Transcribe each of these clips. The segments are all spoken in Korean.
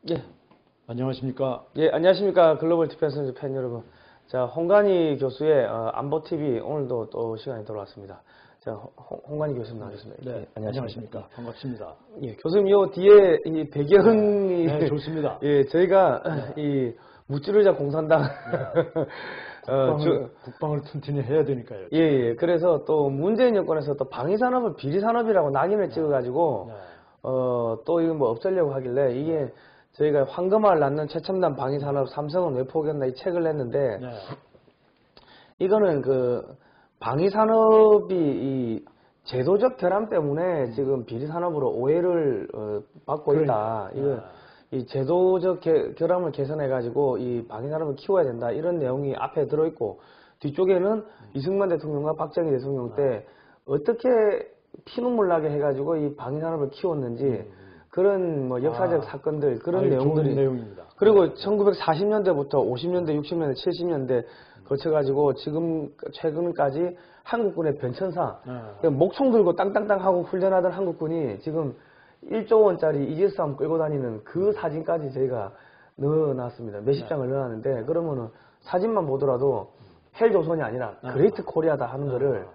예. 안녕하십니까? 예, 안녕하십니까. 글로벌 디펜스 팬 여러분. 자, 홍관희 교수의 안보TV 오늘도 또 시간이 돌아왔습니다. 자, 홍관희 교수님 나오셨습니다. 네, 예, 안녕하십니까? 반갑습니다. 예, 교수님, 요 뒤에 이 배경이. 네, 좋습니다. 예, 저희가 이 무찌르자 공산당. 국방을 튼튼히 해야 되니까요. 예, 예. 그래서 또 문재인 정권에서 또 방위산업을 비리산업이라고 낙인을 찍어가지고, 또 이거 뭐 없애려고 하길래 이게 저희가 황금알 낳는 최첨단 방위산업 삼성은 왜 포기했나 이 책을 냈는데, 이거는 그 방위산업이 이 제도적 결함 때문에 지금 비리산업으로 오해를 받고 있다. 이거 이 제도적 결함을 개선해가지고 이 방위산업을 키워야 된다. 이런 내용이 앞에 들어있고, 뒤쪽에는 이승만 대통령과 박정희 대통령 때 어떻게 피눈물 나게 해가지고 이 방위산업을 키웠는지 그런 뭐 역사적 사건들 그런 내용들이. 좋은 내용입니다. 그리고 1940년대부터 50년대, 60년대, 70년대 거쳐가지고 지금 최근까지 한국군의 변천사, 목총 들고 땅땅땅 하고 훈련하던 한국군이 지금 1조 원짜리 이지스함 끌고 다니는 그 사진까지 저희가 넣어놨습니다. 몇십 장을 넣어놨는데, 그러면은 사진만 보더라도 헬조선이 아니라 그레이트 코리아다 하는 거를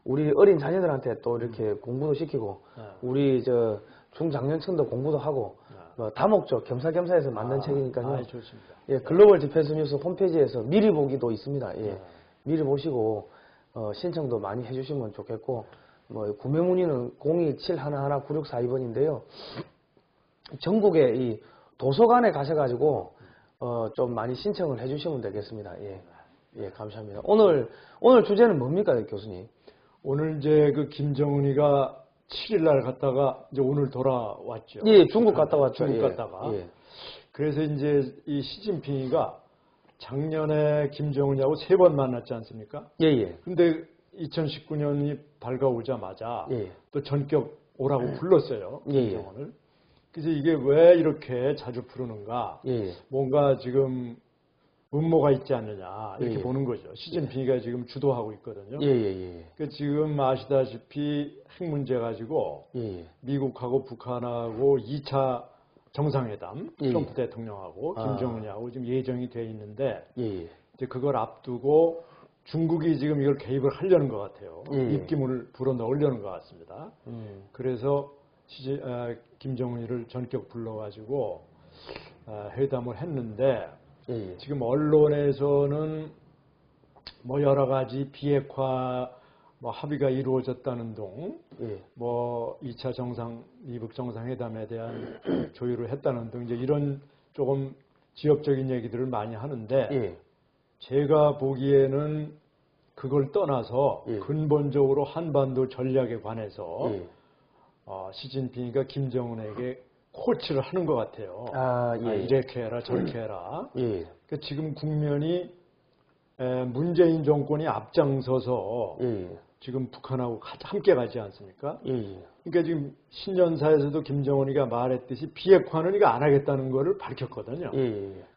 우리 어린 자녀들한테 또 이렇게 공부도 시키고, 우리 저 중장년층도 공부도 하고, 뭐 다목적 겸사겸사해서 만든 책이니까요. 좋습니다. 예, 글로벌 디펜스 뉴스 홈페이지에서 미리 보기도 있습니다. 예, 미리 보시고 신청도 많이 해주시면 좋겠고, 뭐 구매 문의는 027119642번인데요. 전국에 이 도서관에 가셔가지고 좀 많이 신청을 해주시면 되겠습니다. 예, 예, 감사합니다. 오늘 주제는 뭡니까, 교수님? 오늘 이제 그 김정은이가 7일 날 갔다가 이제 오늘 돌아왔죠. 예, 중국 갔다 왔죠. 중국 갔다가. 예. 그래서 이제 이 시진핑이가 작년에 김정은이하고 3번 만났지 않습니까? 예, 예. 근데 2019년이 밝아오자마자 또 전격 오라고 불렀어요. 김정은을. 그래서 이게 왜 이렇게 자주 부르는가? 뭔가 지금 음모가 있지 않느냐 이렇게 보는 거죠. 시진핑이가 지금 주도하고 있거든요. 그러니까 지금 아시다시피 핵 문제 가지고 미국하고 북한하고 2차 정상회담 트럼프 대통령하고 김정은이하고 지금 예정이 돼 있는데 이제 그걸 앞두고 중국이 지금 이걸 개입을 하려는 것 같아요. 입김을 불어넣으려는 것 같습니다. 그래서 김정은이를 전격 불러가지고 회담을 했는데 지금 언론에서는 뭐 여러 가지 비핵화 뭐 합의가 이루어졌다는 등 뭐 2차 미북 정상회담에 대한 조율을 했다는 등 이제 이런 조금 지엽적인 얘기들을 많이 하는데 제가 보기에는 그걸 떠나서 근본적으로 한반도 전략에 관해서 시진핑이가 김정은에게 코치를 하는 것 같아요. 이렇게 해라 저렇게 해라. 그러니까 지금 국면이 문재인 정권이 앞장서서 지금 북한하고 함께 가지 않습니까? 그러니까 지금 신년사에서도 김정은이가 말했듯이 비핵화는 이거 안 하겠다는 거를 밝혔거든요.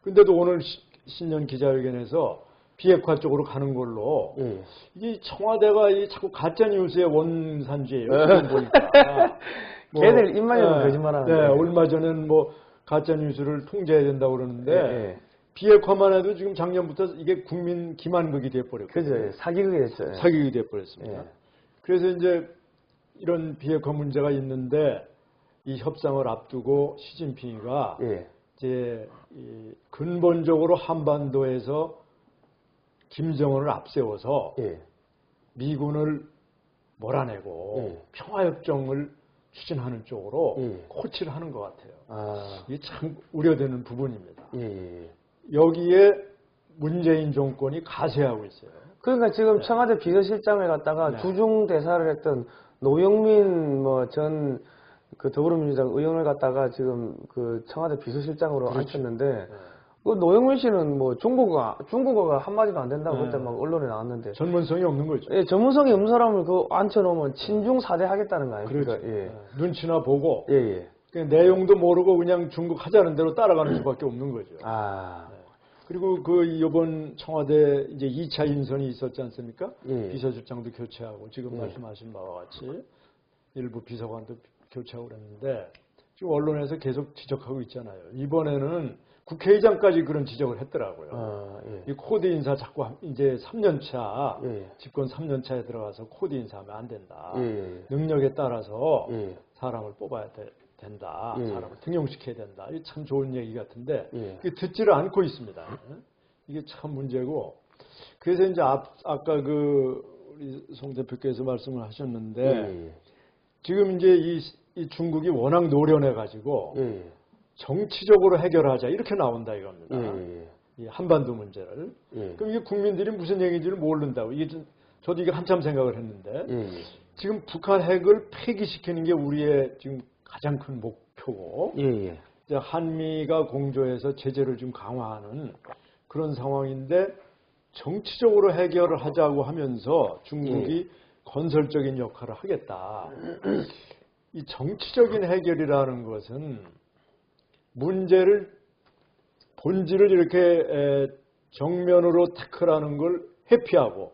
근데도 오늘 신년 기자회견에서 비핵화 쪽으로 가는 걸로 이 청와대가 자꾸 가짜뉴스의 원산지예요. 보니까. 걔들 입만 열면 거짓말하는데. 얼마 전에는 뭐 가짜뉴스를 통제해야 된다고 그러는데 비핵화만 해도 지금 작년부터 이게 국민 기만극이 돼버렸거든요. 그죠. 사기극이 됐어요. 사기극이 돼버렸습니다. 그래서 이제 이런 비핵화 문제가 있는데 이 협상을 앞두고 시진핑이가 이제 근본적으로 한반도에서 김정은을 앞세워서 미군을 몰아내고 평화협정을 추진하는 쪽으로 코치를 하는 것 같아요. 이게 참 우려되는 부분입니다. 여기에 문재인 정권이 가세하고 있어요. 그러니까 지금 청와대 비서실장을 갖다가 주중 대사를 했던 노영민 전 그 더불어민주당 의원을 갖다가 지금 그 청와대 비서실장으로 앉혔는데 그 노영민 씨는 뭐 중국어가 한마디도 안 된다고 그때 막 언론에 나왔는데 전문성이 없는 거죠. 예, 전문성이 없는 사람을 그 앉혀놓으면 친중 사대 하겠다는 거 아닙니까? 그렇죠. 눈치나 보고 내용도 모르고 그냥 중국 하자는 대로 따라가는 수밖에 없는 거죠. 그리고 그 이번 청와대 이제 2차 인선이 있었지 않습니까? 비서실장도 교체하고 지금 말씀하신 바와 같이 일부 비서관도 교체하고 그랬는데 지금 언론에서 계속 지적하고 있잖아요. 이번에는 국회의장까지 그런 지적을 했더라고요. 이 코드 인사 자꾸 이제 3년차 집권 3년차에 들어가서 코드 인사하면 안 된다. 능력에 따라서 사람을 뽑아야 된다. 사람을 등용시켜야 된다. 이게 참 좋은 얘기 같은데 이게 듣지를 않고 있습니다. 이게 참 문제고. 그래서 이제 아까 우리 송 대표께서 말씀을 하셨는데 지금 이제 이 중국이 워낙 노련해 가지고 정치적으로 해결하자 이렇게 나온다 이겁니다. 이 한반도 문제를. 그럼 이게 국민들이 무슨 얘기인지를 모른다고. 저도 이게 한참 생각을 했는데 지금 북한 핵을 폐기시키는 게 우리의 지금 가장 큰 목표고 이제 한미가 공조해서 제재를 좀 강화하는 그런 상황인데 정치적으로 해결을 하자고 하면서 중국이 건설적인 역할을 하겠다. 이 정치적인 해결이라는 것은 본질을 이렇게 정면으로 태클하는 걸 회피하고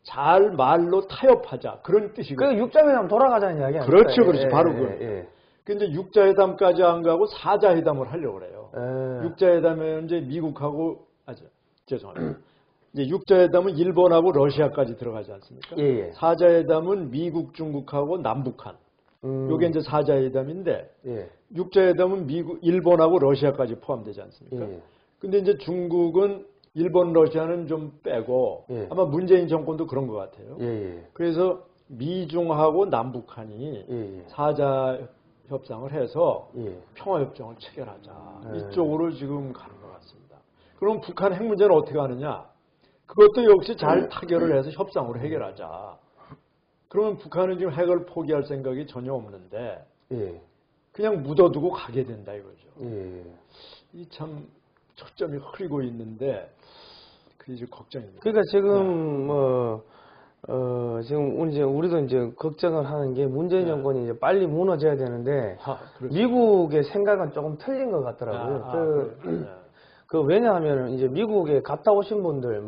잘 말로 타협하자 그런 뜻이거든요. 그 육자회담 돌아가자는 이야기 아니에요? 그렇죠, 그렇죠. 바로 그거예요. 근데 육자회담까지 안 가고 사자회담을 하려고 그래요. 육자회담에 이제 미국하고 죄송합니다. 이제 육자회담은 일본하고 러시아까지 들어가지 않습니까? 사자회담은 미국, 중국하고 남북한. 요게 이제 사자회담인데 육자회담은 일본하고 러시아까지 포함되지 않습니까? 근데 이제 중국은 일본, 러시아는 좀 빼고 아마 문재인 정권도 그런 것 같아요. 그래서 미중하고 남북한이 사자 협상을 해서 평화협정을 체결하자. 이쪽으로 지금 가는 것 같습니다. 그럼 북한 핵 문제는 어떻게 하느냐? 그것도 역시 잘 타결을 해서 협상으로 해결하자. 그러면 북한은 지금 핵을 포기할 생각이 전혀 없는데 그냥 묻어두고 가게 된다 이거죠. 이 참 초점이 흐리고 있는데 그게 이제 걱정입니다. 그러니까 지금 지금 우리도 이제 걱정을 하는 게 문재인 정권이 이제 빨리 무너져야 되는데 미국의 생각은 조금 틀린 것 같더라고요. 왜냐하면 이제 미국에 갔다 오신 분들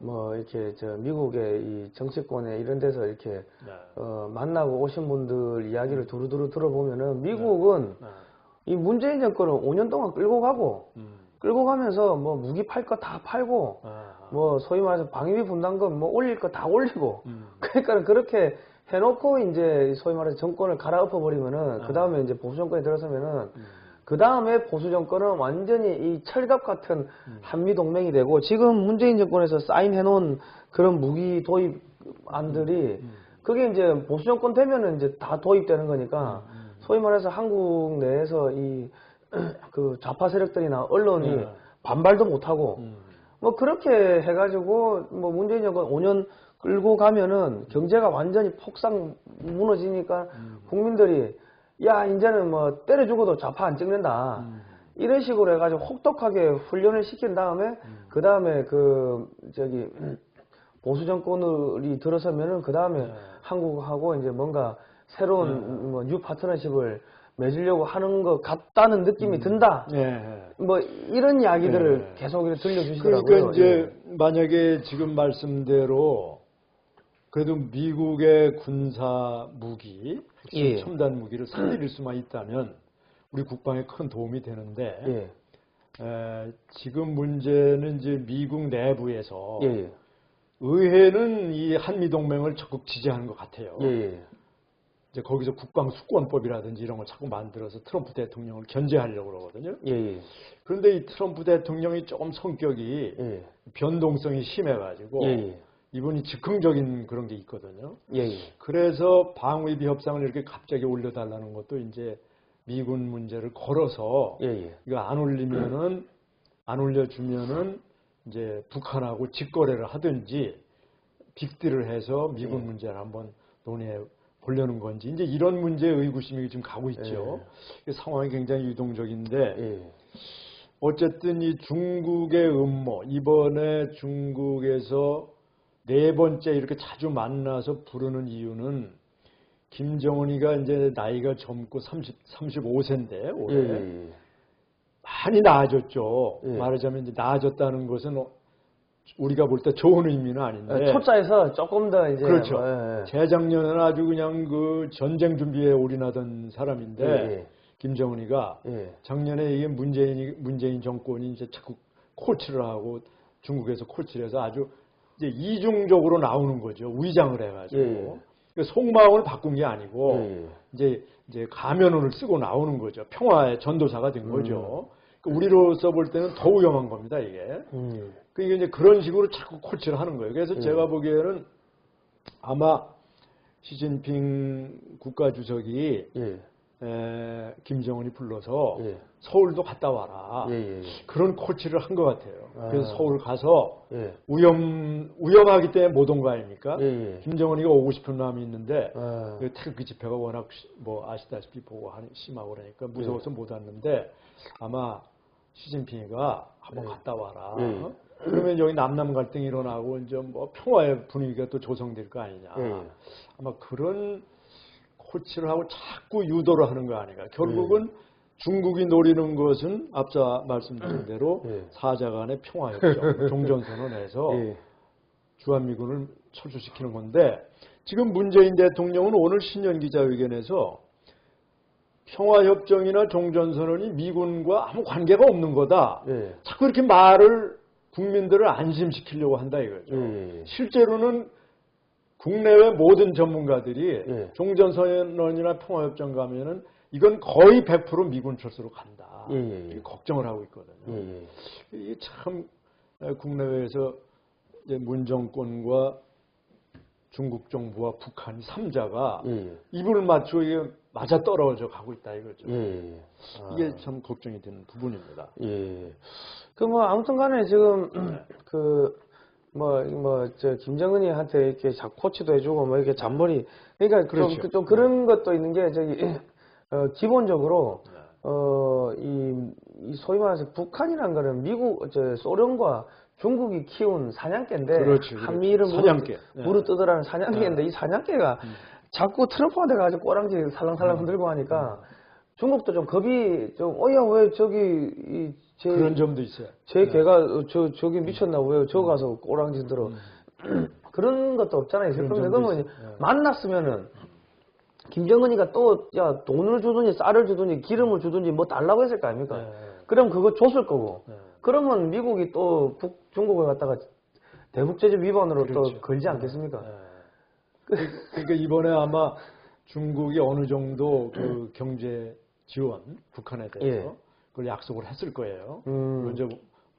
이렇게 미국의 이 정치권에 이런 데서 이렇게 만나고 오신 분들 이야기를 두루두루 들어보면은 미국은 이 문재인 정권을 5년 동안 끌고 가면서 뭐 무기 팔 거 다 팔고 뭐 소위 말해서 방위비 분담금 뭐 올릴 거 다 올리고 그러니까 그렇게 해놓고 이제 소위 말해서 정권을 갈아엎어 버리면은 그 다음에 이제 보수 정권이 들어서면은 그 다음에 보수 정권은 완전히 이 철갑 같은 한미 동맹이 되고 지금 문재인 정권에서 사인해놓은 그런 무기 도입안들이 그게 이제 보수 정권 되면은 이제 다 도입되는 거니까 소위 말해서 한국 내에서 이 그 좌파 세력들이나 언론이 반발도 못하고 뭐 그렇게 해가지고 뭐 문재인 정권 5년 끌고 가면은 경제가 완전히 폭삭 무너지니까 국민들이 야 이제는 뭐 때려 죽어도 좌파 안 찍는다 이런 식으로 해가지고 혹독하게 훈련을 시킨 다음에 그 다음에 보수 정권이 들어서면은 그 다음에 한국하고 이제 뭔가 새로운 뭐 뉴 파트너십을 맺으려고 하는 것 같다는 느낌이 든다. 뭐 이런 이야기들을 계속 들려주시더라고요. 그러니까 이제 만약에 지금 말씀대로 그래도 미국의 군사 무기, 첨단 무기를 사들일 수만 있다면 우리 국방에 큰 도움이 되는데 지금 문제는 이제 미국 내부에서 의회는 이 한미 동맹을 적극 지지하는 것 같아요. 이제 거기서 국방 수권법이라든지 이런 걸 자꾸 만들어서 트럼프 대통령을 견제하려고 그러거든요. 그런데 이 트럼프 대통령이 조금 성격이 변동성이 심해가지고 이분이 즉흥적인 그런 게 있거든요. 그래서 방위비 협상을 이렇게 갑자기 올려달라는 것도 이제 미군 문제를 걸어서 이거 안 올려주면은 이제 북한하고 직거래를 하든지 빅딜을 해서 미군 문제를 한번 논의해 보려는 건지 이제 이런 문제의 의구심이 지금 가고 있죠. 상황이 굉장히 유동적인데 어쨌든 이 중국의 음모 이번에 중국에서 네 번째 이렇게 자주 만나서 부르는 이유는 김정은이가 이제 나이가 젊고 35세인데 올해 많이 나아졌죠. 말하자면 이제 나아졌다는 것은 우리가 볼 때 좋은 의미는 아닌데 초짜에서 조금 더 이제 그렇죠. 재작년에는 아주 그냥 그 전쟁 준비에 올인하던 사람인데 김정은이가 작년에 이게 문재인 정권이 이제 자꾸 코치를 하고 중국에서 코치를 해서 아주 이제 이중적으로 나오는 거죠. 위장을 해가지고. 속마음을 바꾼 게 아니고 이제 가면을 쓰고 나오는 거죠. 평화의 전도사가 된 거죠. 우리로서 볼 때는 더 위험한 겁니다, 이게. 그러니까 이제 그런 식으로 자꾸 코치를 하는 거예요. 그래서 제가 보기에는 아마 시진핑 국가주석이 김정은이 불러서 서울도 갔다 와라. 그런 코치를 한 것 같아요. 그래서 서울 가서 위험하기 때문에 못 온 거 아닙니까? 김정은이가 오고 싶은 마음이 있는데 태극기 집회가 워낙 뭐 아시다시피 보고 심하고 그러니까 무서워서 못 왔는데 아마 시진핑이가 한번 갔다 와라. 그러면 여기 남남 갈등이 일어나고 이제 뭐 평화의 분위기가 또 조성될 거 아니냐. 아마 그런 코치를 하고 자꾸 유도를 하는 거 아닌가. 결국은 중국이 노리는 것은 앞서 말씀드린 대로 사자간의 평화협정, 종전선언에서 주한미군을 철수시키는 건데 지금 문재인 대통령은 오늘 신년기자회견에서 평화협정이나 종전선언이 미군과 아무 관계가 없는 거다. 자꾸 이렇게 말을 국민들을 안심시키려고 한다 이거죠. 실제로는 국내외 모든 전문가들이 종전선언이나 평화협정 가면은 이건 거의 100% 미군 철수로 간다. 걱정을 하고 있거든요. 이게 참 국내외에서 이제 문 정권과 중국 정부와 북한 3자가 입을 맞추고 이게 맞아 떨어져 가고 있다 이거죠. 이게 참 걱정이 되는 부분입니다. 그 뭐 아무튼간에 지금 저 김정은이한테 이렇게 코치도 해주고 뭐 이렇게 잔머리 그러니까 그렇죠. 좀 그런 것도 있는 게 기본적으로 이 소위 말해서 북한이라는 거는 소련과 중국이 키운 사냥개인데 한미일을 물어뜯으라는 사냥개인데 이 사냥개가 자꾸 트럼프가 돼가지고 꼬랑지 살랑살랑 흔들고 하니까 중국도 좀 겁이 왜 저기 그런 점도 있어요. 제 개가 저기 미쳤나 왜 저기 가서 꼬랑지 흔들어 그런 것도 없잖아요. 그러면 만났으면은 김정은이가 또 돈을 주든지 쌀을 주든지 기름을 주든지 뭐 달라고 했을 거 아닙니까? 그럼 그거 줬을 거고. 그러면 미국이 또 중국을 갖다가 대북 제재 위반으로 또 걸지 않겠습니까? 그러니까 이번에 아마 중국이 어느 정도 그 경제 지원 북한에 대해서 그걸 약속을 했을 거예요. 이제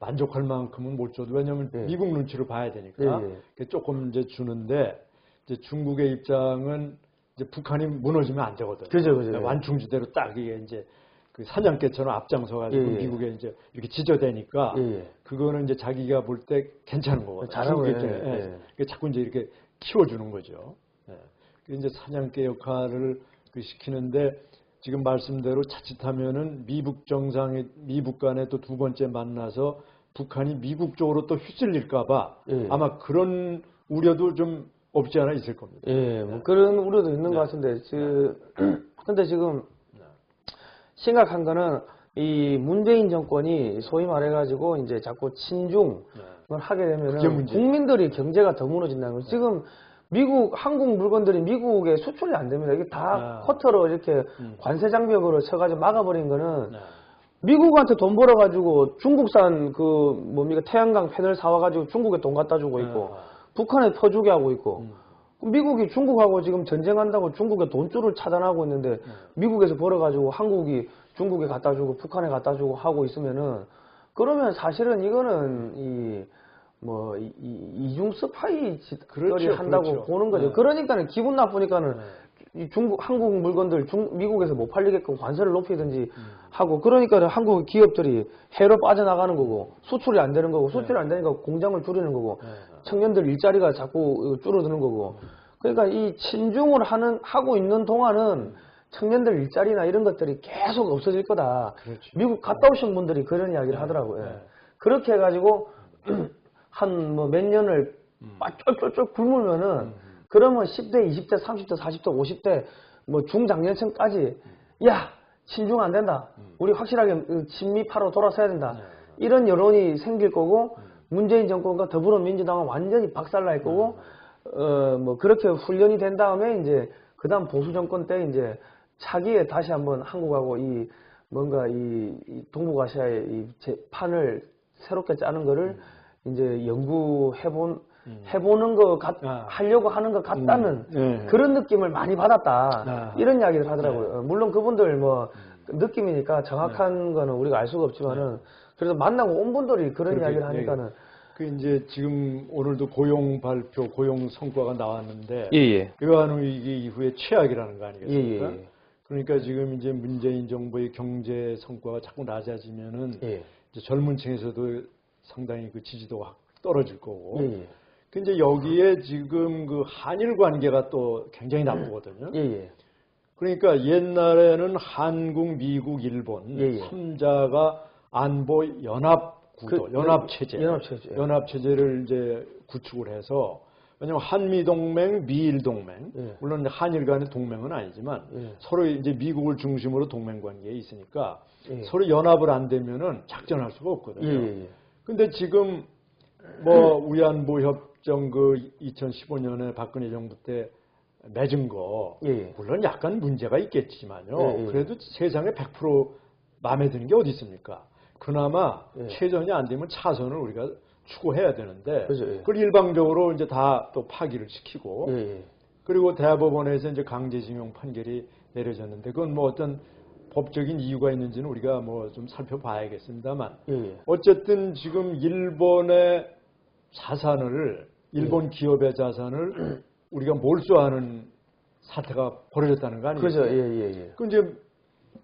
만족할 만큼은 못 줘도 왜냐하면 미국 눈치를 봐야 되니까 조금 이제 주는데 이제 중국의 입장은 이제 북한이 무너지면 안 되거든요. 그죠. 완충지대로 딱 이게 이제 그 사냥개처럼 앞장서가지고 미국에 이제 이렇게 지저대니까 그거는 이제 자기가 볼 때 괜찮은 거거든요. 잘하고 자꾸 이제 이렇게 키워주는 거죠. 이제 사냥개 역할을 시키는데 지금 말씀대로 자칫하면은 미북 간에 또 두 번째 만나서 북한이 미국 쪽으로 또 휘둘릴까봐 아마 그런 우려도 좀 없지 않아 있을 겁니다. 뭐 그런 우려도 있는 것 같은데, 근데 지금 심각한 거는 이 문재인 정권이 소위 말해가지고 이제 자꾸 친중을 하게 되면은 국민들이 경제가 더 무너진다는 거죠. 지금 한국 물건들이 미국에 수출이 안 됩니다. 이게 다 커터로 이렇게 관세 장벽으로 쳐가지고 막아버린 거는 미국한테 돈 벌어가지고 중국산 태양광 패널 사와가지고 중국에 돈 갖다 주고 있고 북한에 퍼주게 하고 있고 미국이 중국하고 지금 전쟁한다고 중국의 돈줄을 차단하고 있는데 미국에서 벌어가지고 한국이 중국에 갖다 주고 북한에 갖다 주고 하고 있으면은 그러면 사실은 이거는 이중 스파이 짓거리 한다고 보는 거죠. 그러니까는 기분 나쁘니까는 한국 물건들 미국에서 못 팔리게끔 관세를 높이든지 하고 그러니까 한국 기업들이 해로 빠져나가는 거고 수출이 안 되는 거고 수출이 안 되니까 공장을 줄이는 거고 청년들 일자리가 자꾸 줄어드는 거고 그러니까 이 친중을 하고 있는 동안은 청년들 일자리나 이런 것들이 계속 없어질 거다. 미국 갔다 오신 분들이 그런 이야기를 하더라고요. 그렇게 해가지고 한 몇 년을 쫄쫄쫄 굶으면은 그러면 10대, 20대, 30대, 40대, 50대 중장년층까지 친중 안 된다. 우리 확실하게 친미파로 돌아서야 된다. 이런 여론이 생길 거고 문재인 정권과 더불어민주당은 완전히 박살날 거고 그렇게 훈련이 된 다음에 이제 그다음 보수 정권 때 이제 차기에 다시 한번 한국하고 이 뭔가 이 동북아시아의 이 판을 새롭게 짜는 거를 이제 해보는 것 하려고 하는 것 같다는 그런 느낌을 많이 받았다. 이런 이야기를 하더라고요. 물론 그분들 뭐 느낌이니까 정확한 거는 우리가 알 수가 없지만은 그래서 만나고 온 분들이 그런 이야기를 하니까는 그 이제 지금 오늘도 고용 발표, 고용 성과가 나왔는데 예. 외환 위기 이후에 최악이라는 거 아니겠습니까? 그러니까 지금 이제 문재인 정부의 경제 성과가 자꾸 낮아지면은 이제 젊은 층에서도 상당히 그 지지도가 떨어질 거고. 근데 여기에 지금 그 한일 관계가 또 굉장히 나쁘거든요. 그러니까 옛날에는 한국, 미국, 일본 3자가 안보 연합 구도, 연합체제를 이제 구축을 해서 왜냐하면 한미 동맹, 미일 동맹, 물론 한일 간의 동맹은 아니지만 서로 이제 미국을 중심으로 동맹 관계에 있으니까 서로 연합을 안 되면은 작전할 수가 없거든요. 근데 지금 뭐 위안부 협정 그 2015년에 박근혜 정부 때 맺은 거 물론 약간 문제가 있겠지만요. 그래도 세상에 100% 마음에 드는 게 어디 있습니까? 그나마 최전이 안 되면 차선을 우리가 추구해야 되는데 그걸 일방적으로 이제 다 또 파기를 시키고 그리고 대법원에서 이제 강제징용 판결이 내려졌는데 그건 뭐 어떤 법적인 이유가 있는지는 우리가 뭐 좀 살펴봐야겠습니다만 어쨌든 지금 일본의 자산을 일본 기업의 자산을 우리가 몰수하는 사태가 벌어졌다는 거 아니겠어요? 그 이제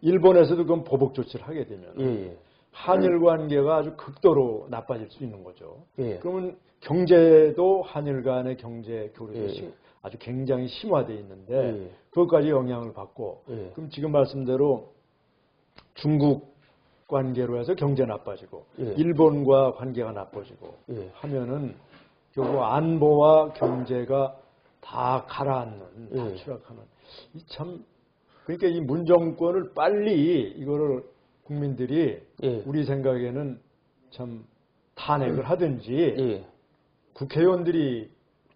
일본에서도 그건 보복 조치를 하게 되면 한일 관계가 아주 극도로 나빠질 수 있는 거죠. 그러면 경제도 한일 간의 경제 교류도 아주 굉장히 심화되어 있는데 그것까지 영향을 받고 그럼 지금 말씀대로 중국 관계로 해서 경제 나빠지고 일본과 관계가 나빠지고 하면은 결국 안보와 경제가 다 가라앉는, 다 추락하는. 참 그러니까 이 문정권을 빨리 이거를 국민들이 우리 생각에는 참 탄핵을 하든지 국회의원들이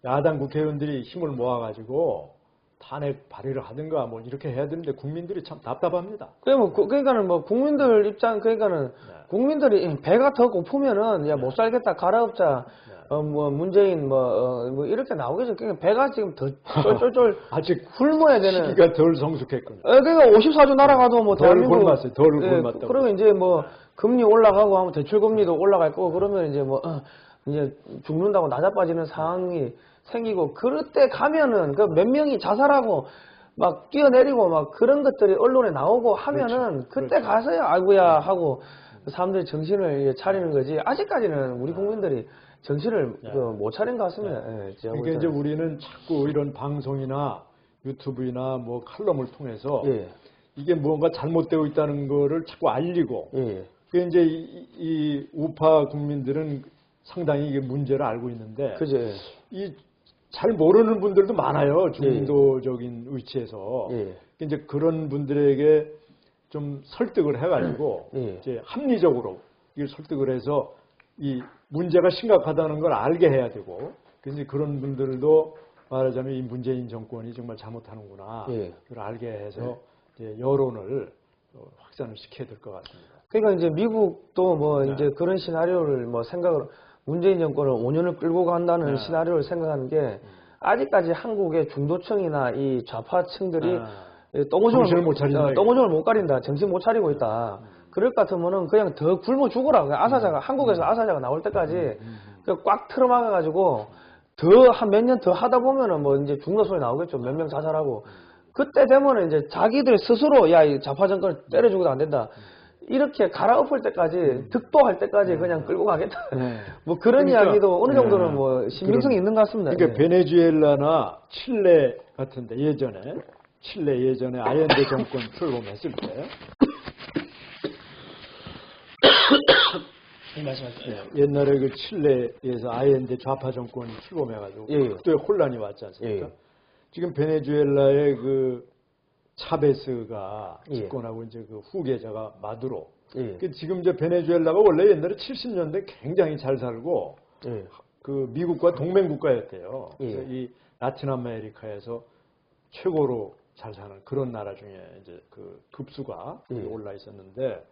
야당 국회의원들이 힘을 모아가지고 탄핵 발의를 하든가 뭐 이렇게 해야 되는데 국민들이 참 답답합니다. 그러니까는 뭐 국민들 입장 그러니까는 국민들이 배가 더 고프면은 야 못 살겠다 갈아엎자. 뭐 문재인 뭐 이렇게 나오겠죠. 그러니까 배가 지금 더 쫄쫄쫄 아직 굶어야 되는 시기가 덜 성숙했군요. 그러니까 54조 날아가도 뭐 덜 굶었어요. 덜 굶었다고. 그러면 이제 뭐 금리 올라가고 하면 대출 금리도 올라갈 거고 그러면 이제 뭐 이제 죽는다고 낮아빠지는 상황이 생기고 그때 가면은 그 몇 명이 자살하고 막 뛰어내리고 막 그런 것들이 언론에 나오고 하면은 그때 가서야 아이고야 하고 사람들이 정신을 차리는 거지. 아직까지는 우리 국민들이 정신을 못 차린 것 같습니다. 그러니까 이제 우리는 자꾸 이런 방송이나 유튜브나 뭐 칼럼을 통해서 이게 무언가 잘못되어 있다는 거를 자꾸 알리고 그게 이제 이 우파 국민들은 상당히 이게 문제를 알고 있는데 이 잘 모르는 분들도 많아요. 중도적인 위치에서. 이제 그런 분들에게 좀 설득을 해가지고 이제 합리적으로 이걸 설득을 해서 이 문제가 심각하다는 걸 알게 해야 되고 그래서 그런 분들도 말하자면 이 문재인 정권이 정말 잘못하는구나 그걸 알게 해서 이제 여론을 확산을 시켜야 될 것 같습니다. 그러니까 이제 미국도 뭐 이제 그런 시나리오를 뭐 생각을 문재인 정권을 5년을 끌고 간다는 시나리오를 생각하는 게 아직까지 한국의 중도층이나 이 좌파층들이 똥오줌을 못 가린다. 정신 못 차리고 있다. 그럴 것 같으면은 그냥 더 굶어 죽어라. 아사자가 한국에서 아사자가 나올 때까지 꽉 틀어막아가지고 더 한 몇 년 더 하다 보면은 뭐 이제 죽는 소리 나오겠죠. 몇 명 자살하고 그때 되면은 이제 자기들 스스로 야 이 좌파 정권을 때려 죽어도 안 된다. 이렇게 갈아엎을 때까지 득도할 때까지 그냥 끌고 가겠다. 뭐 그런 이야기도 어느 정도는 뭐 신빙성이 있는 것 같습니다. 그러니까 베네수엘라나 칠레 같은데 예전에 아yen데 정권 출범했을 때 옛날에 그 칠레에서 아yen데 좌파 정권이 출범해가지고 그때 혼란이 왔지 않습니까? 지금 베네수엘라의 그 차베스가 집권하고 이제 그 후계자가 마두로. 지금 이제 베네수엘라가 원래 옛날에 70년대 굉장히 잘 살고 그 미국과 동맹 국가였대요. 그래서 이 라틴 아메리카에서 최고로 잘 사는 그런 나라 중에 이제 그 급수가 올라 있었는데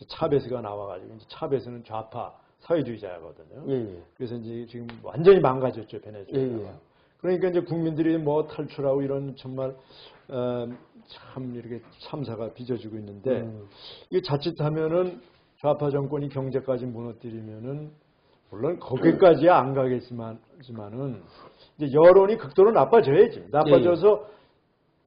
차베스가 나와가지고 이제 차베스는 좌파 사회주의자거든요. 그래서 이제 지금 완전히 망가졌죠 베네수엘라가. 그러니까 이제 국민들이 뭐 탈출하고 이런 정말 참 이렇게 참사가 빚어지고 있는데 이게 자칫하면은 좌파 정권이 경제까지 무너뜨리면은 물론 거기까지 안 가겠지만은 이제 여론이 극도로 나빠져야지. 나빠져서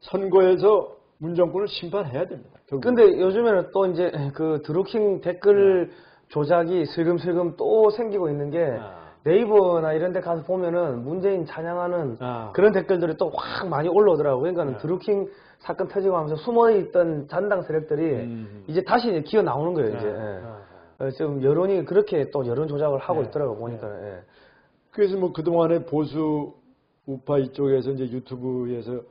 선거에서 문 정권을 심판해야 됩니다. 근데 요즘에는 또 이제 그 드루킹 댓글 조작이 슬금슬금 또 생기고 있는 게 네이버나 이런 데 가서 보면은 문재인 찬양하는 그런 댓글들이 또 확 많이 올라오더라고요. 그러니까 드루킹 사건 터지고 하면서 숨어있던 잔당 세력들이 이제 다시 이제 기어 나오는 거예요. 이제 지금 여론이 그렇게 또 여론 조작을 하고 있더라고요. 보니까. 그래서 뭐 그동안에 보수 우파 이쪽에서 이제 유튜브에서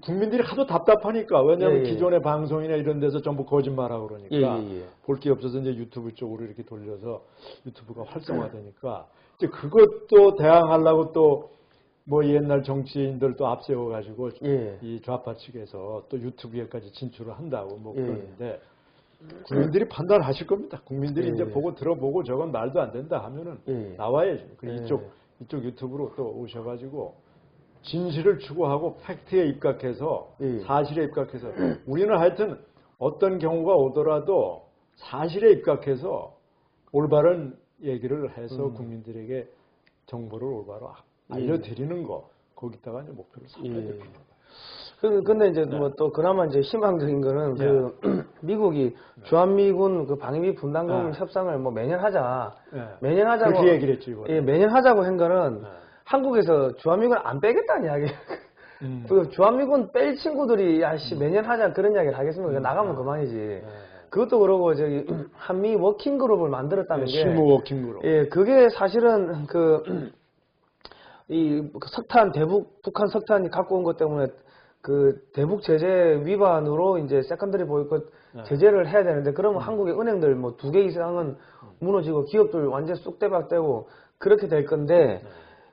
국민들이 하도 답답하니까 왜냐하면 기존의 방송이나 이런 데서 전부 거짓말하고 그러니까 볼 게 없어서 이제 유튜브 쪽으로 이렇게 돌려서 유튜브가 활성화되니까 이제 그것도 대항하려고 또 뭐 옛날 정치인들도 앞세워가지고 이 좌파 측에서 또 유튜브에까지 진출을 한다고 뭐 그러는데 국민들이 판단하실 겁니다. 국민들이 이제 보고 들어보고 저건 말도 안 된다 하면은 나와야죠. 이쪽 유튜브로 또 오셔가지고 진실을 추구하고 팩트에 입각해서 사실에 입각해서 우리는 하여튼 어떤 경우가 오더라도 사실에 입각해서 올바른 얘기를 해서 국민들에게 정보를 올바로 알려드리는 거 거기다가 이제 목표를 삼아야 됩니다. 근데 이제 뭐 또 그나마 이제 희망적인 거는 그 미국이 주한미군 그 방위비 분담금 협상을 뭐 매년 하자. 매년 하자고. 그렇게 얘기를 했죠, 이번에. 매년 하자고 한 거는 한국에서 주한미군 안 빼겠다는 이야기. 그 주한미군 뺄 친구들이 야씨 매년 하자 그런 이야기를 하겠습니까? 나가면 그만이지. 그것도 그러고 저기 한미 워킹 그룹을 만들었다는 게 실무 워킹 그룹. 그게 사실은 이 석탄 북한 석탄이 갖고 온 것 때문에 그 대북 제재 위반으로 이제 세컨더리 보이콧 제재를 해야 되는데 그러면 한국의 은행들 뭐 2개 이상은 무너지고 기업들 완전 쑥대박되고 그렇게 될 건데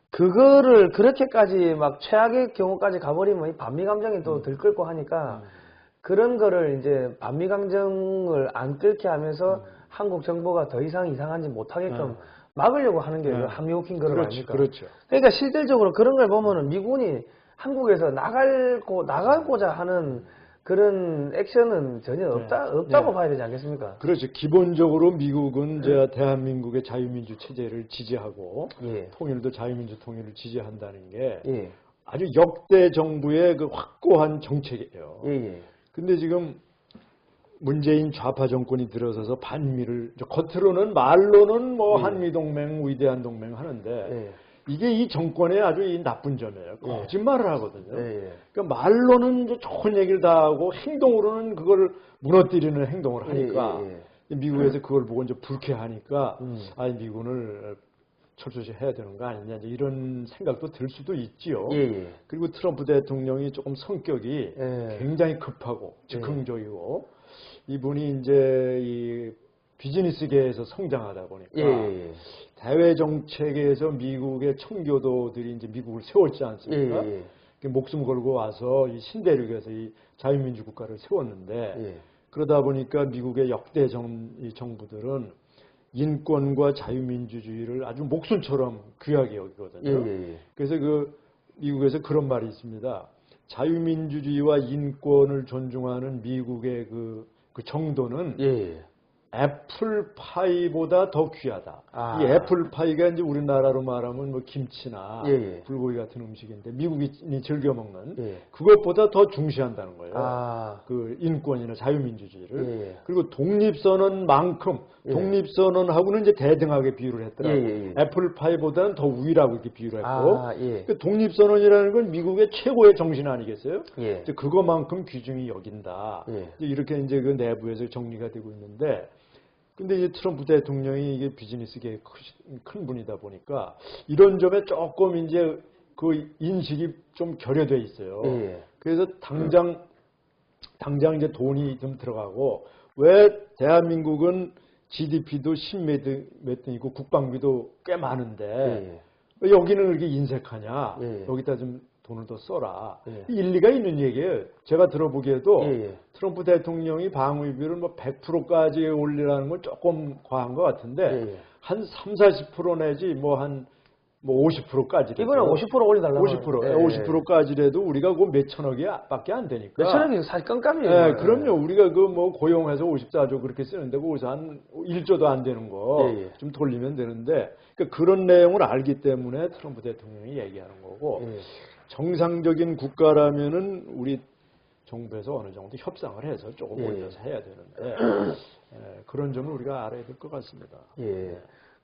그거를 그렇게까지 막 최악의 경우까지 가버리면 이 반미 감정이 또 들끓고 하니까 그런 거를 이제 반미 감정을 안 끓게 하면서 한국 정부가 더 이상 이상한지 못하게끔 막으려고 하는 게 한미 워킹 그룹 아닙니까? 그렇죠. 그러니까 실질적으로 그런 걸 보면은 미군이 한국에서 나가고자 하는 그런 액션은 전혀 없다고 봐야 되지 않겠습니까? 그렇죠. 기본적으로 미국은 이제 대한민국의 자유민주 체제를 지지하고 통일도 자유민주 통일을 지지한다는 게 아주 역대 정부의 그 확고한 정책이에요. 근데 지금 문재인 좌파 정권이 들어서서 반미를 겉으로는 말로는 뭐 한미동맹 위대한 동맹 하는데 이게 이 정권의 아주 이 나쁜 점이에요. 거짓말을 하거든요. 그러니까 말로는 이제 좋은 얘기를 다 하고 행동으로는 그걸 무너뜨리는 행동을 하니까 미국에서 그걸 보고 이제 불쾌하니까 아니 미군을 철저히 해야 되는 거 아니냐 이런 생각도 들 수도 있지요. 그리고 트럼프 대통령이 조금 성격이 굉장히 급하고 즉흥적이고 이분이 이제 이 비즈니스계에서 성장하다 보니까 대외 정책에서 미국의 청교도들이 이제 미국을 세웠지 않습니까? 목숨 걸고 와서 이 신대륙에서 이 자유민주 국가를 세웠는데 그러다 보니까 미국의 역대 정부들은 인권과 자유민주주의를 아주 목숨처럼 귀하게 여기거든요. 그래서 그 미국에서 그런 말이 있습니다. 자유민주주의와 인권을 존중하는 미국의 그 정도는 애플파이보다 더 귀하다. 이 애플파이가 이제 우리나라로 말하면 뭐 김치나 불고기 같은 음식인데 미국인이 즐겨 먹는 그것보다 더 중시한다는 거예요. 그 인권이나 자유민주주의를. 그리고 독립선언만큼 독립선언하고는 이제 대등하게 비유를 했더라고요. 애플파이보다는 더 우위라고 이렇게 비유를 했고 그 독립선언이라는 건 미국의 최고의 정신 아니겠어요? 이제 그것만큼 귀중히 여긴다. 이렇게 이제 그 내부에서 정리가 되고 있는데 근데 이제 트럼프 대통령이 이게 비즈니스계의 큰 분이다 보니까 이런 점에 조금 이제 그 인식이 좀 결여돼 있어요. 그래서 당장 이제 돈이 좀 들어가고 왜 대한민국은 GDP도 10몇 등이고 국방비도 꽤 많은데 왜 여기는 이렇게 인색하냐? 여기다 좀 돈을 더 써라. 일리가 있는 얘기예요. 제가 들어보기에도 트럼프 대통령이 방위비를 뭐 100%까지 올리라는 건 조금 과한 것 같은데 한 30-40% 내지 뭐 50%까지. 이번에 50% 올려달라고. 50%까지라도 우리가 그 몇 천억이 밖에 안 되니까. 몇 천억이 사실 깜깜이에요. 네, 그럼요. 우리가 그 뭐 고용해서 54조 그렇게 쓰는데 거기서 한 1조도 안 되는 거 좀 돌리면 되는데 그러니까 그런 내용을 알기 때문에 트럼프 대통령이 얘기하는 거고 정상적인 국가라면은 우리 정부에서 어느 정도 협상을 해서 조금 올려서 해야 되는데 그런 점을 우리가 알아야 될 것 같습니다.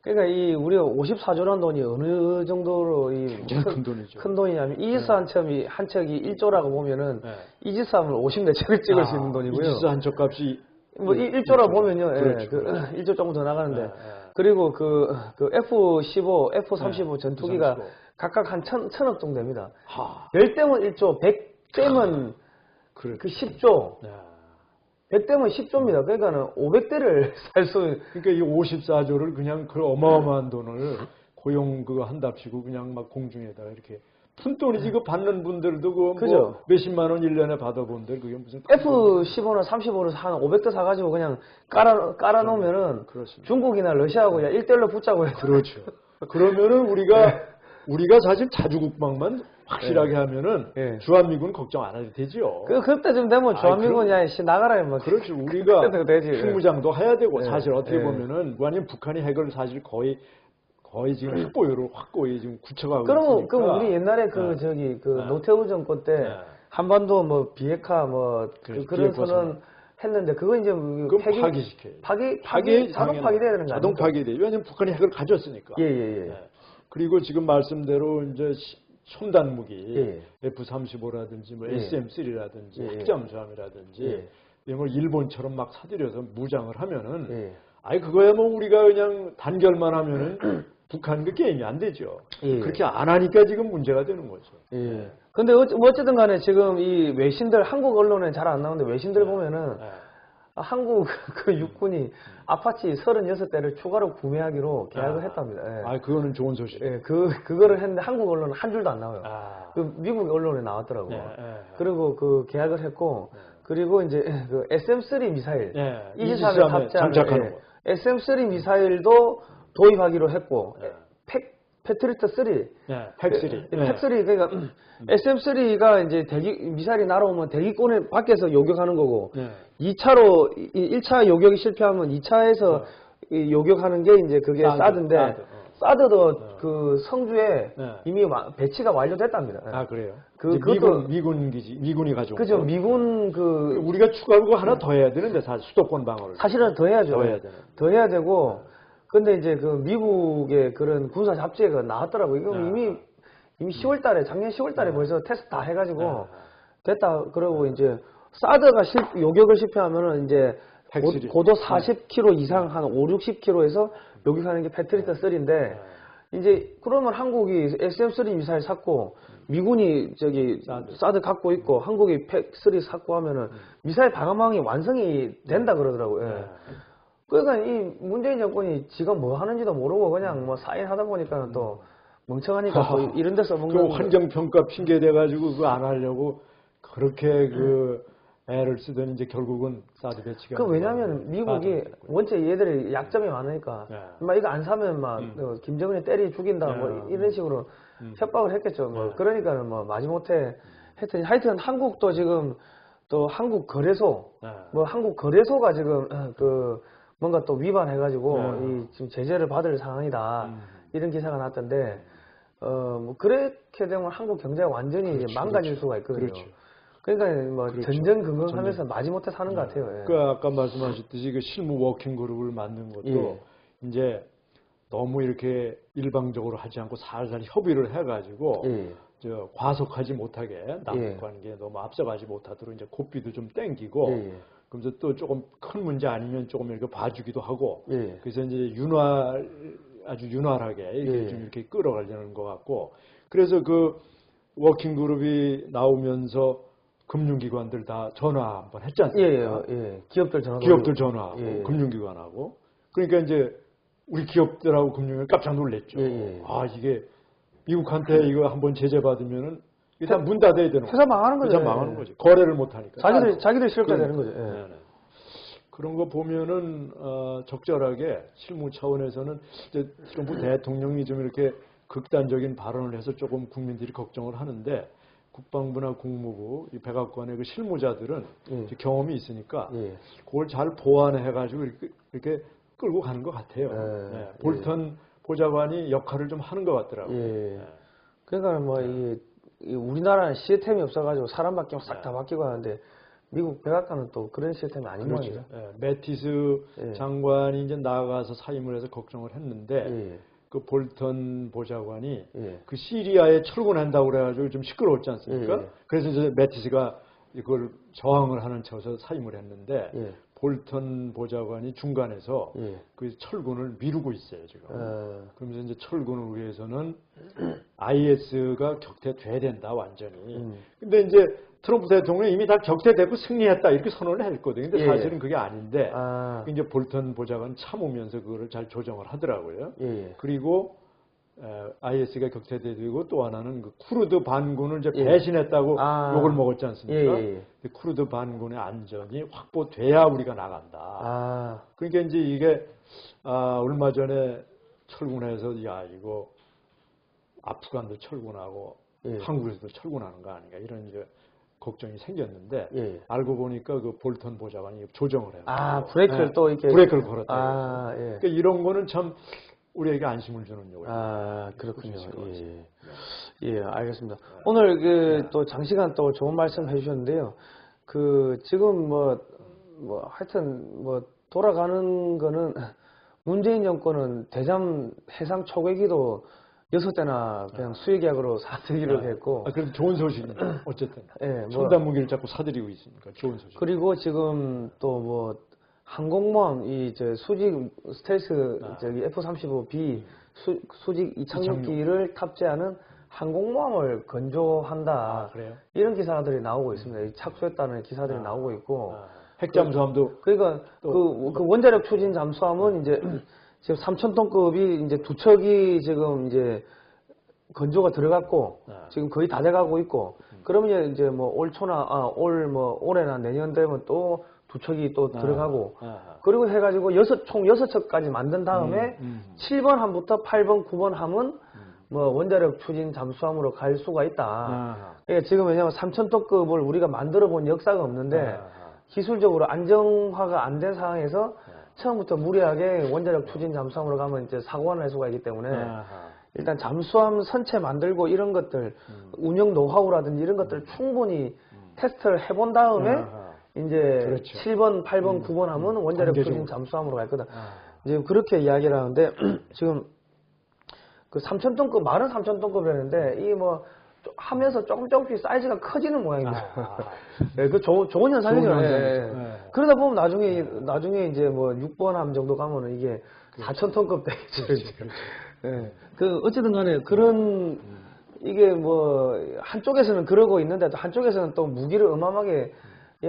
그러니까 이 우리가 54조라는 돈이 어느 정도로 큰 돈이죠. 큰 돈이냐면 이지스 한 척이 1조라고 보면은 이지스 하면 50몇 척을 찍을 수 있는 돈이고요. 이지스 한 척 값이 뭐 1조라 보면요. 그렇죠. 1조 정도 더 나가는데 그리고 그 F-15, F-35 전투기가 각각 한 천억 정도 됩니다. 10대면 1조, 100대면 그 10조. 100대면 10조입니다. 그러니까는 500대를 살 수. 그러니까 이 54조를 그냥 그 어마어마한 돈을 고용 그거 한답시고 그냥 막 공중에다가 이렇게 푼 돈이지 그 받는 분들도 그 뭐 몇십만 원 1년에 받아본들 그게 무슨 F-15나 35를 한 500대 사가지고 그냥 깔아놓으면은 중국이나 러시아하고 그냥 1대1로 붙자고 해요. 그렇죠. 그러면은 우리가 사실 자주국방만 확실하게 하면은 주한미군 걱정 안 해도 되죠. 그때쯤 되면 주한미군이 나가라 뭐. 그렇죠. 우리가 핵무장도 해야 되고 사실 어떻게 보면은 아니면 북한이 핵을 사실 거의 지금 핵보유를 확고히 지금 굳혀가고 있으니까. 그럼 우리 옛날에 노태우 정권 때 한반도 뭐 비핵화 뭐 그런 선언 했는데 그거 이제 파기 자동 파기돼야 되는 거 자동 파기돼. 왜냐면 북한이 핵을 가졌으니까. 그리고 지금 말씀대로 이제 첨단 무기 F-35라든지 뭐 SM-3라든지 핵잠수함이라든지 이런 걸 일본처럼 막 사들여서 무장을 하면은 그거야 뭐 우리가 그냥 단결만 하면은 북한 그 게임이 안 되죠. 그렇게 안 하니까 지금 문제가 되는 거죠. 근데 어쨌든 간에 지금 이 외신들 한국 언론에 잘 안 나오는데 외신들 보면은 한국 그 육군이 아파치 36대를 추가로 구매하기로 계약을 했답니다. 그거는 좋은 소식. 그거를 했는데 한국 언론은 한 줄도 안 나와요. 그 미국 언론에 나왔더라고요. 그리고 그 계약을 했고, 그리고 이제 그 SM-3 미사일, 이지스함에 탑재하는 SM-3 미사일도 도입하기로 했고, 패트리트 3, 팩3, 그러니까 SM-3가 이제 미사일이 날아오면 대기권에 밖에서 요격하는 거고, 2차로 1차 요격이 실패하면 2차에서 요격하는 게 이제 그게 사드인데, 사드도 그 성주에 이미 배치가 완료됐답니다. 그래요? 미군이 가지고. 그죠. 미군 우리가 추가로 하나 더 해야 되는데, 사실 수도권 방어를. 사실은 더 해야죠. 더 해야 되고, 근데 이제 그 미국의 그런 군사 잡지가 나왔더라고요. 이거 이미 10월 달에, 작년 10월 달에 벌써 테스트 다 해가지고 됐다. 그러고 이제 사드가 요격을 실패하면은 이제 고도 40km 이상 한 5-60km에서 요격하는 게 패트리트 3인데 이제 그러면 한국이 SM-3 미사일 샀고 미군이 사드 갖고 있고 한국이 팩3 샀고 하면은 미사일 방어망이 완성이 된다 그러더라고요. 그러니까 이 문재인 정권이 지가 뭐 하는지도 모르고 그냥 뭐 사인하다 보니까 또 멍청하니까 또 이런 데 써먹는 그 환경평가 핑계 대가지고 그거 안 하려고 그렇게 애를 쓰더니 이제 결국은 사드 배치가. 왜냐면 미국이 원체 얘들이 약점이 많으니까 막 이거 안 사면 막 김정은이 때리 죽인다 뭐 이런 식으로 협박을 했겠죠. 뭐 그러니까는 뭐 마지못해 했더니 하여튼 한국도 지금 또 한국 거래소 뭐 한국 거래소가 지금 뭔가 또 위반해가지고 지금 제재를 받을 상황이다 이런 기사가 났던데 뭐 그렇게 되면 한국 경제가 완전히 이제 망가질 수가 있거든요. 그러니까 뭐 전전긍긍하면서 마지못해 사는 것 같아요. 아까 말씀하셨듯이 그 실무 워킹 그룹을 만든 것도 이제 너무 이렇게 일방적으로 하지 않고 살살 협의를 해가지고 과속하지 못하게 남북 관계에 너무 앞서가지 못하도록 이제 고삐도 좀 땡기고 그러면서 또 조금 큰 문제 아니면 조금 이렇게 봐주기도 하고 그래서 이제 아주 윤활하게 이렇게 좀 이렇게 끌어가려는 것 같고 그래서 그 워킹 그룹이 나오면서 금융기관들 다 전화 한번 했지 않습니까? 기업들 전화하고 금융기관하고 그러니까 이제 우리 기업들하고 금융을 깜짝 놀랐죠. 이게 미국한테 이거 한번 제재 받으면은 일단 문 닫아야 되는 회사 망하는 거죠. 회사 망하는 거지. 거래를 못 하니까. 자기들 실업자 되는 거죠. 예. 그런 거 보면은 적절하게 실무 차원에서는 이제 트럼프 대통령이 좀 이렇게 극단적인 발언을 해서 조금 국민들이 걱정을 하는데 국방부나 국무부, 이 백악관의 그 실무자들은 경험이 있으니까 그걸 잘 보완해가지고 이렇게 끌고 가는 것 같아요. 볼턴 보좌관이 역할을 좀 하는 것 같더라고요. 그러니까 뭐 이 우리나라는 시스템이 없어가지고 사람 바뀌면 싹 다 바뀌고 하는데 미국 백악관은 또 그런 시스템이 아닌 거죠. 매티스 장관이 이제 나가서 사임을 해서 걱정을 했는데 그 볼턴 보좌관이 그 시리아에 철군한다고 그래가지고 좀 시끄러웠지 않습니까? 그래서 이제 매티스가 이걸 저항을 하는 척해서 사임을 했는데 볼턴 보좌관이 중간에서 그 철군을 미루고 있어요 지금. 그러면서 이제 철군을 위해서는 IS가 격퇴돼야 된다 완전히. 근데 이제 트럼프 대통령이 이미 다 격퇴되고 승리했다 이렇게 선언을 했거든요. 근데 사실은 그게 아닌데 이제 볼턴 보좌관 참으면서 그거를 잘 조정을 하더라고요. 그리고 IS가 격퇴되고 또 하나는 그 쿠르드 반군을 이제 배신했다고 욕을 먹었지 않습니까? 쿠르드 반군의 안전이 확보돼야 우리가 나간다. 그러니까 이제 이게 얼마 전에 철군해서 야 이거 아프간도 철군하고 한국에서도 철군하는 거 아닌가 이런 이제 걱정이 생겼는데 알고 보니까 그 볼턴 보좌관이 조정을 해요. 브레이크를 또 이렇게 브레이크를 걸었대요. 그러니까 이런 거는 참 우리에게 안심을 주는 요소예요. 그렇군요. 알겠습니다. 오늘 또 장시간 또 좋은 말씀 해주셨는데요. 지금 하여튼 돌아가는 거는 문재인 정권은 대잠 해상 초계기도 6대나 그냥 수의계약으로 사들이기로 했고. 그래도 좋은 소식이죠. 어쨌든. 첨단 무기를 자꾸 사들이고 있으니까 좋은 소식. 그리고 지금 또 항공모함 수직 스텔스 F-35B 수직 이착륙기를 탑재하는 항공모함을 건조한다. 그래요? 이런 기사들이 나오고 있습니다. 착수했다는 기사들이 나오고 있고. 핵잠수함도. 그러니까 그 원자력 추진 잠수함은 이제 지금 3,000톤급이 이제 2척이 지금 이제 건조가 들어갔고 지금 거의 다 돼가고 있고. 그러면 이제 올해나 내년 되면 또 2척이 또 들어가고 그리고 해가지고 총 6척까지 만든 다음에 7번 함부터 8번, 9번 함은 원자력 추진 잠수함으로 갈 수가 있다. 그러니까 지금 왜냐면 3,000톤급을 우리가 만들어 본 역사가 없는데 기술적으로 안정화가 안 된 상황에서 처음부터 무리하게 원자력 추진 잠수함으로 가면 이제 사고가 날 수가 있기 때문에 일단 잠수함 선체 만들고 이런 것들 운영 노하우라든지 이런 것들을 충분히 테스트를 해본 다음에 이제 7번, 8번, 9번 하면 원자력 추진 잠수함으로 갈 거다. 이제 그렇게 이야기를 하는데 지금 그 3,000톤급 말은 3,000톤급이라는데 하면서 조금씩 사이즈가 커지는 모양입니다. 그 좋은 현상이죠. 그러다 보면 나중에 이제 6번 함 정도 가면은 이게 4,000톤급 되겠죠. 어쨌든 간에 그런 이게 한쪽에서는 그러고 있는데 또 한쪽에서는 또 무기를 어마어마하게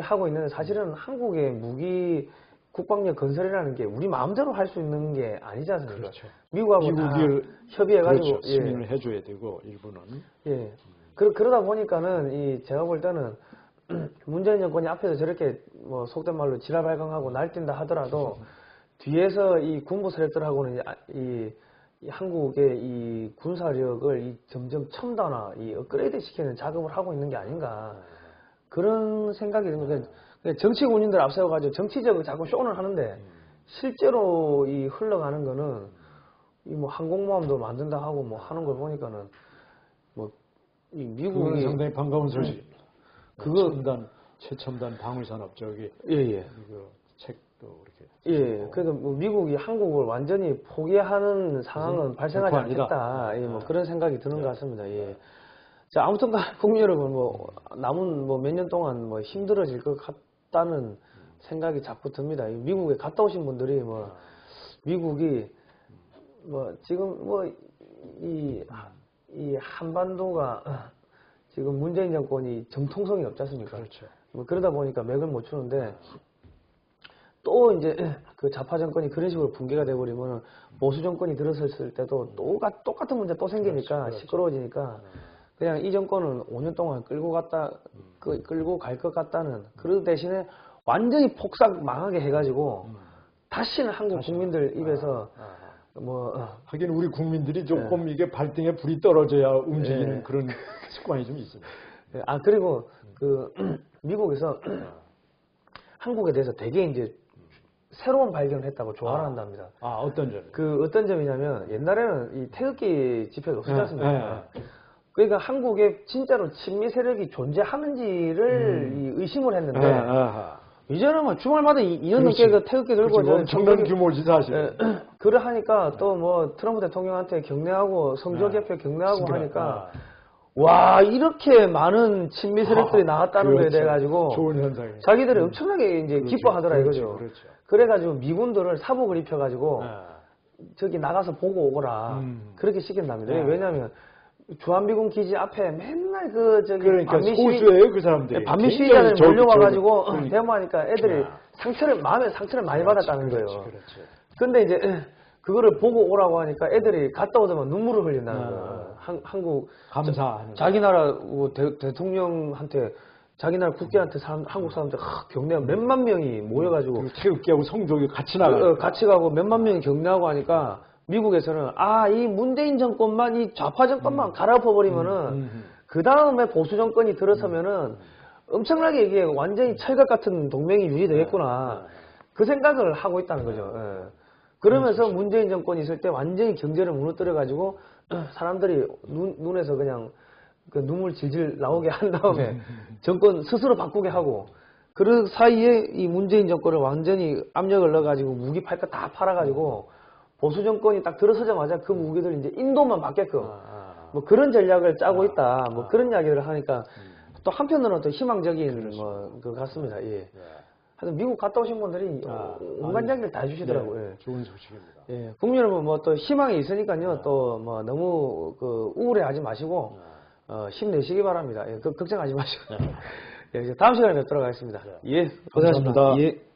하고 있는데 사실은 한국의 무기 국방력 건설이라는 게 우리 마음대로 할 수 있는 게 아니지 않습니까? 그렇죠. 미국하고 다 협의해가지고 승인을 해줘야 되고 일부는. 그러다 보니까는 제가 볼 때는 문재인 정권이 앞에서 저렇게 속된 말로 지랄발광하고 날뛴다 하더라도 뒤에서 이 군부 세력들하고는 이 한국의 이 군사력을 점점 첨단화, 업그레이드 시키는 작업을 하고 있는 게 아닌가 그런 생각이 듭니다. 정치 군인들 앞세워가지고 정치적으로 자꾸 쇼를 하는데 실제로 흘러가는 거는 항공모함도 만든다 하고 하는 걸 보니까는 이 미국이 상당히 반가운 소식입니다. 최첨단 방위산업 이거 책도 이렇게. 그래서 미국이 한국을 완전히 포기하는 상황은 발생하지 않겠다. 그런 생각이 드는 것 같습니다. 자, 아무튼 국민 여러분, 남은 몇 년 동안 힘들어질 것 같다는 생각이 자꾸 듭니다. 미국에 갔다 오신 분들이 미국이 지금 이 한반도가 지금 문재인 정권이 정통성이 없지 않습니까? 그렇죠. 그러다 보니까 맥을 못 추는데 또 이제 그 좌파 정권이 그런 식으로 붕괴가 돼버리면 보수 정권이 들어섰을 때도 똑같은 문제 또 생기니까 그렇죠. 시끄러워지니까 그냥 이 정권은 5년 동안 끌고 갈 것 같다는 그 대신에 완전히 폭삭 망하게 해가지고 다시는 한국 국민들 입에서 하긴 우리 국민들이 조금 이게 발등에 불이 떨어져야 움직이는 그런 습관이 좀 있습니다. 그리고 미국에서 한국에 대해서 되게 이제 새로운 발견을 했다고 조화를 한답니다. 어떤 점이요? 어떤 점이냐면 옛날에는 이 태극기 집회가 없었지 않습니까? 그러니까 한국에 진짜로 친미 세력이 존재하는지를 의심을 했는데 이제는 뭐 주말마다 2년 넘게 그 태극기 들고 엄청난 규모지 사실. 그래 하니까 또 뭐 트럼프 대통령한테 경례하고 성조협회 경례하고 하니까 와 이렇게 많은 친미 세력들이 나왔다는 거에 대해 가지고 좋은 현상이에요. 자기들이 엄청나게 이제 기뻐하더라 이거죠. 그렇죠. 그래가지고 미군들을 사복을 입혀가지고 저기 나가서 보고 오거라 그렇게 시킨답니다. 왜냐하면 주한미군 기지 앞에 맨날 그러니까 소수예요 그 사람들이. 반미 시위자들 몰려와가지고 데모하니까 애들이 마음에 상처를 많이 받았다는 거예요. 그렇지. 근데 이제 그거를 보고 오라고 하니까 애들이 갔다 오자마자 눈물을 흘린다는 거예요. 한국 감사하는 자기 나라 대통령한테 자기 나라 국회한테 한국 사람들 경례하고 몇만 명이 모여가지고 태극기하고 성조기 같이 나가고 같이 가고 몇만 명이 경례하고 하니까 미국에서는 이 문재인 정권만 이 좌파 정권만 갈아엎어버리면은 그 다음에 보수 정권이 들어서면은 엄청나게 이게 완전히 철갑 같은 동맹이 유지되겠구나 그 생각을 하고 있다는 거죠. 그러면서 문재인 정권이 있을 때 완전히 경제를 무너뜨려가지고 사람들이 눈에서 그냥 그 눈물 질질 나오게 한 다음에 정권 스스로 바꾸게 하고 그 사이에 이 문재인 정권을 완전히 압력을 넣어가지고 무기 팔 거 다 팔아가지고 보수 정권이 딱 들어서자마자 그 무기들 이제 인도만 받게끔 뭐 그런 전략을 짜고 있다 뭐 그런 이야기를 하니까 또 한편으로는 또 희망적인 그 같습니다. 하여튼 미국 갔다 오신 분들이 온갖 이야기를 다 해주시더라고요. 좋은 소식입니다. 국민 여러분 뭐 또 희망이 있으니까요 또 뭐 너무 우울해하지 마시고 힘내시기 바랍니다. 걱정하지 마시고. 이제 다음 시간에 뵙도록 하겠습니다. 고생하셨습니다. 감사합니다.